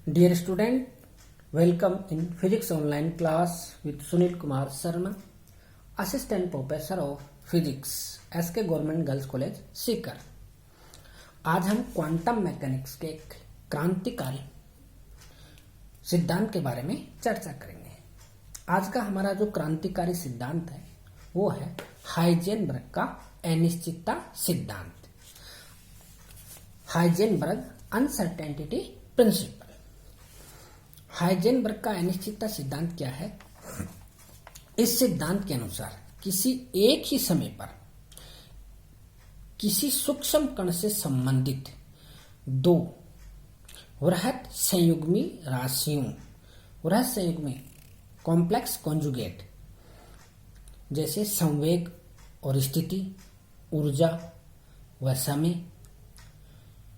Dear student, welcome in Physics Online class with Sunil Kumar Sharma, Assistant Professor of Physics, SK Government Girls College, Sikar. आज हम quantum mechanics के एक क्रांतिकारी सिद्धांत के बारे में चर्चा करेंगे। आज का हमारा जो क्रांतिकारी सिद्धांत है वो है हाइजेनबर्ग का अनिश्चितता सिद्धांत, हाइजेनबर्ग अनसर्टेनिटी प्रिंसिपल। हाइजेनबर्ग का अनिश्चितता सिद्धांत क्या है? इस सिद्धांत के अनुसार किसी एक ही समय पर किसी सूक्ष्म कण से संबंधित दो वृहत संयुग्मी राशियों, वृहत संयुग्मी कॉम्प्लेक्स कॉन्जुगेट, जैसे संवेग और स्थिति, ऊर्जा व समय,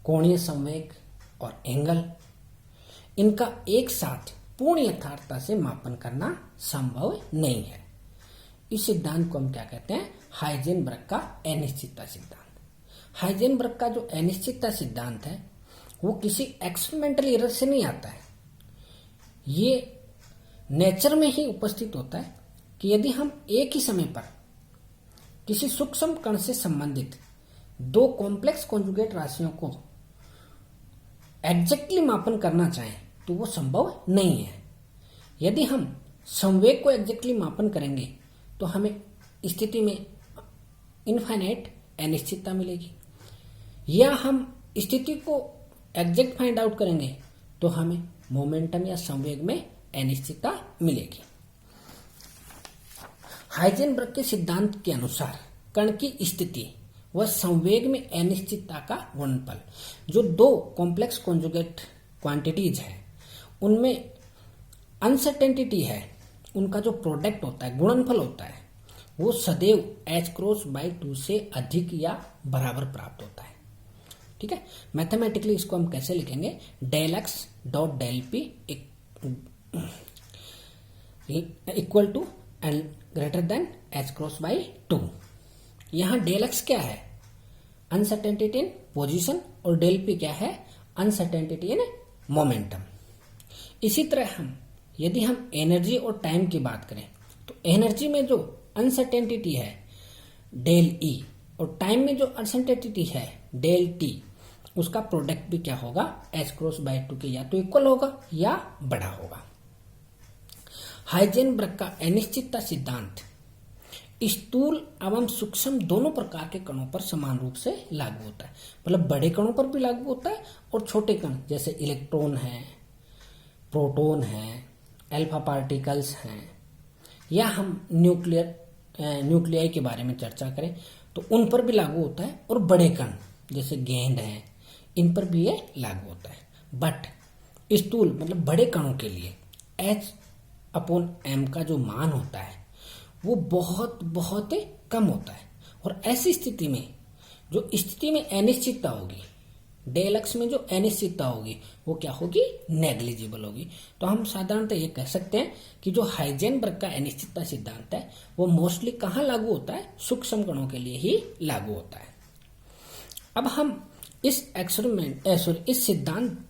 कोणीय संवेग और एंगल, इनका एक साथ पूर्ण यथार्थता से मापन करना संभव नहीं है। इस सिद्धांत को हम क्या कहते हैं? हाइजेनबर्ग का अनिश्चितता सिद्धांत। हाइजेनबर्ग का जो अनिश्चितता सिद्धांत है वो किसी एक्सपेरिमेंटल एरर से नहीं आता है। ये नेचर में ही उपस्थित होता है कि यदि हम एक ही समय पर किसी सूक्ष्म कण से संबंधित दो कॉम्प्लेक्स कॉन्जुगेट राशियों को एग्जैक्टली मापन करना चाहें तो वो संभव नहीं है। यदि हम संवेग को एग्जैक्टली मापन करेंगे तो हमें स्थिति में इनफाइनाइट अनिश्चितता मिलेगी, या हम स्थिति को एग्जैक्ट फाइंड आउट करेंगे तो हमें मोमेंटम या संवेग में अनिश्चितता मिलेगी। हाइजेनबर्ग के सिद्धांत के अनुसार कण की स्थिति व संवेग में अनिश्चितता का गुणनफल, जो दो कॉम्प्लेक्स कॉन्जुगेट क्वांटिटीज है उनमें अनसर्टेनिटी है, उनका जो प्रोडक्ट होता है, गुणनफल होता है, वो सदैव h×2 से अधिक या बराबर प्राप्त होता है। ठीक है, मैथमेटिकली इसको हम कैसे लिखेंगे? Del X dot del P equal to and greater than h×2। यहाँ डेल एक्स क्या है? अनसर्टेनिटी इन पोजीशन, और डेल पी क्या है? Uncertainty in momentum. इसी तरह यदि हम एनर्जी और टाइम की बात करें तो एनर्जी में जो अनसर्टेनिटी है डेल ई, और टाइम में जो अनसर्टेनिटी है डेल टी, उसका प्रोडक्ट भी क्या होगा? h×2 के या तो इक्वल होगा या बड़ा होगा। हाइजेनबर्ग का अनिश्चितता सिद्धांत स्थूल एवं सूक्ष्म दोनों प्रकार के कणों पर समान रूप से लागू होता है। मतलब बड़े कणों पर भी लागू होता है और छोटे कण जैसे इलेक्ट्रॉन है, प्रोटॉन है, अल्फा पार्टिकल्स हैं, या हम न्यूक्लियाई के बारे में चर्चा करें तो उन पर भी लागू होता है, और बड़े कण जैसे गेंद हैं इन पर भी ये लागू होता है। बट स्थूल मतलब बड़े कणों के लिए H/m का जो मान होता है वो बहुत बहुत कम होता है, और ऐसी स्थिति में जो स्थिति में अनिश्चितता होगी, डेल एक्स में जो अनिश्चितता होगी वो क्या होगी? नेग्लिजिबल होगी। तो हम साधारणतः ये कह सकते हैं कि जो हाइजेनबर्ग का अनिश्चितता सिद्धांत है वो मोस्टली कहाँ लागू होता है? सूक्ष्म कणों के लिए ही लागू होता है। अब हम इस सिद्धांत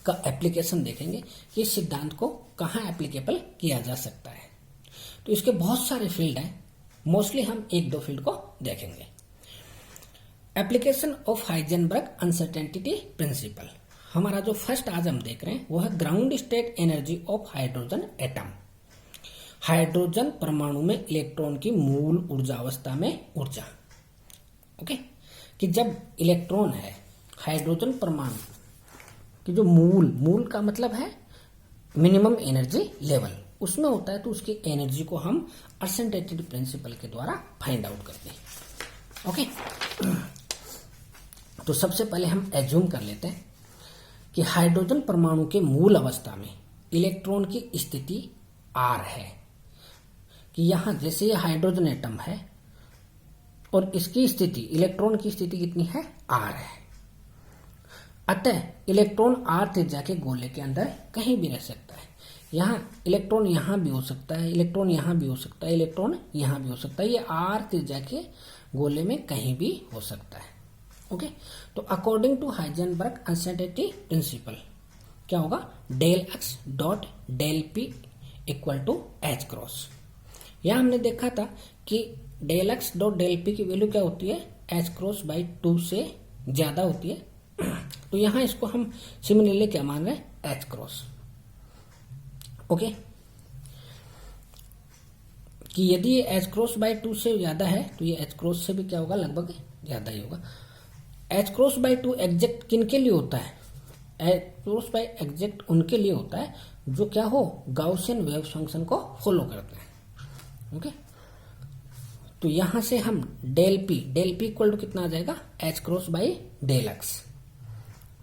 का एप्लीकेशन देखेंगे कि इस सिद्धांत को कहाँ एप्लीकेबल किया जा सकता है। तो इसके बहुत सारे फील्ड हैं, मोस्टली हम एक दो फील्ड को देखेंगे। Application of Heisenberg uncertainty principal. हमारा जो फर्स्ट आज हम देख रहे हैं वो है ground state energy of hydrogen atom. Hydrogen परमाणु में इलेक्ट्रॉन की मूल ऊर्जा अवस्था में ऊर्जा। ओके, कि जब इलेक्ट्रॉन है हाइड्रोजन परमाणु की जो मूल का मतलब है मिनिमम एनर्जी लेवल, उसमें होता है तो उसकी एनर्जी को हम अनसर्टेनिटी प्रिंसिपल के द्वारा फाइंड आउट करते हैं। ओके, तो सबसे पहले हम एज्यूम कर लेते हैं कि हाइड्रोजन परमाणु के मूल अवस्था में इलेक्ट्रॉन की स्थिति R है, कि यहां जैसे ये हाइड्रोजन एटम है और इसकी स्थिति, इलेक्ट्रॉन की स्थिति कितनी है? R है। अतः इलेक्ट्रॉन R त्रिज्या के गोले के अंदर कहीं भी रह सकता है। यहाँ इलेक्ट्रॉन यहाँ भी हो सकता है, इलेक्ट्रॉन यहाँ भी हो सकता है, इलेक्ट्रॉन यहाँ भी हो सकता है। ये R त्रिज्या के गोले में कहीं भी हो सकता है। ओके, तो according to Heisenberg uncertainty principle क्या होगा, del X dot del P equal to H cross. यहां हमने देखा था कि del X dot del P की वैल्यू क्या होती है, एच क्रॉस बाई 2 से ज्यादा होती है। तो यहां इसको हम सिमिलरली क्या मान रहे हैं, एच क्रॉस। ओके, कि यदि ये एच क्रॉस बाई 2 से ज्यादा है तो ये एच क्रॉस से भी क्या होगा, लगभग ज्यादा ही होगा। एच क्रॉस बाई 2 एग्जैक्ट किन के लिए होता है, एच क्रॉस बाई एग्जैक्ट उनके लिए होता है जो क्या हो, गाउसियन वेव फंक्शन को फॉलो करते हैं। ओके, तो यहां से हम डेल पी इक्वल टू कितना आ जाएगा, H cross by del X,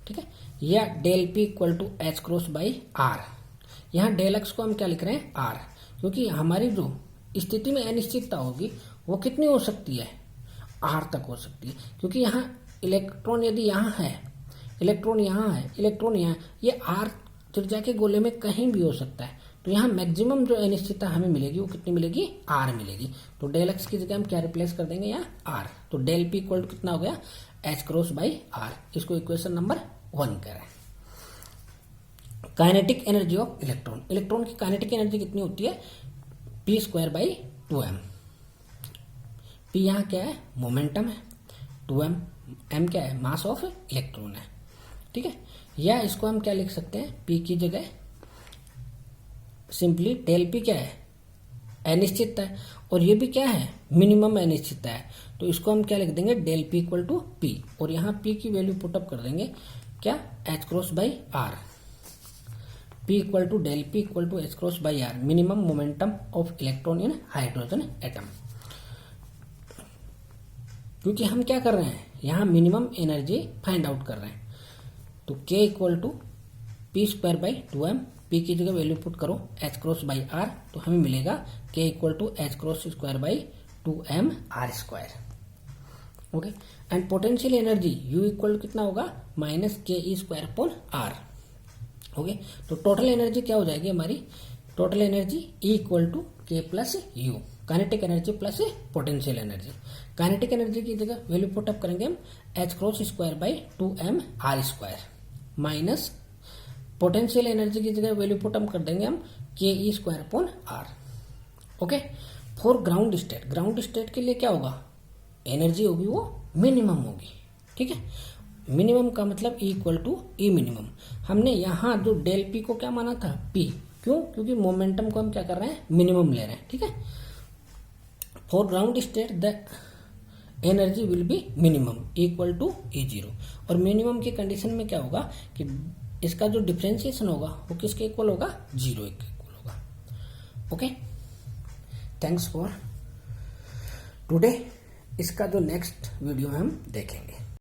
ठीक है, या del P equal to H cross by R. यहां डेल एक्स को हम क्या लिख रहे हैं, आर, क्योंकि हमारी जो स्थिति में अनिश्चितता होगी वो कितनी हो सकती है, आर तक हो सकती है, क्योंकि यहाँ इलेक्ट्रॉन यदि यहाँ है, इलेक्ट्रॉन यहाँ है, इलेक्ट्रॉन यहाँ, ये आर त्रिज्या के गोले में कहीं भी हो सकता है। तो यहाँ मैक्सिमम जो अनिश्चितता हमें मिलेगी वो कितनी मिलेगी, आर मिलेगी। तो डेल एक्स की जगह हम क्या रिप्लेस कर देंगे, यहाँ आर। तो डेल पी इक्वल टू कितना हो गया, एच क्रॉस बाई आर। इसको इक्वेशन नंबर 1 कह रहे हैं। Kinetic energy of electron, electron की काइनेटिक एनर्जी कितनी होती है, P square by 2m। P यहाँ क्या है, मोमेंटम है, 2m, m क्या है, मास ऑफ इलेक्ट्रॉन है, ठीक है। या इसको हम क्या लिख सकते हैं, p की जगह सिंपली डेल पी क्या है, अनिश्चितता है, और ये भी क्या है, मिनिमम अनिश्चितता है। तो इसको हम क्या लिख देंगे, del P equal to P, और यहाँ p की वैल्यू पुटअप कर देंगे क्या, H cross by R. P equal to del P equal to H cross by R, minimum momentum of electron in hydrogen atom. क्योंकि हम क्या कर रहे हैं, यहाँ मिनिमम एनर्जी फाइंड आउट कर रहे हैं। तो K equal to P square by 2m, P की जगह वैल्यू पुट करो एच क्रॉस बाई आर, तो हमें मिलेगा K equal to H cross square by 2m R square. Okay, and potential energy U equal to कितना होगा, minus K E square upon R. Okay, तो total energy क्या हो जाएगी हमारी, total energy E equal to K plus U, kinetic energy plus potential energy. Kinetic energy की जगह value put up करेंगे हम H cross square by 2m R square, minus potential energy की जगह वैल्यू पुट अप कर देंगे हम K E square upon R. Okay, for ground state, ground state के लिए क्या होगा, एनर्जी होगी वो मिनिमम होगी, ठीक है। मिनिमम का मतलब E equal to E minimum. हमने यहाँ जो डेल पी को क्या माना था, P, क्यों, क्योंकि मोमेंटम को हम क्या कर रहे हैं, मिनिमम ले रहे हैं, ठीक है। For ground state the energy will be minimum equal to E0, और मिनिमम की कंडीशन में क्या होगा कि इसका जो डिफ्रेंशिएशन होगा वो किसके इक्वल होगा, 0 के इक्वल होगा। Okay, thanks for today. इसका जो नेक्स्ट वीडियो हम देखेंगे।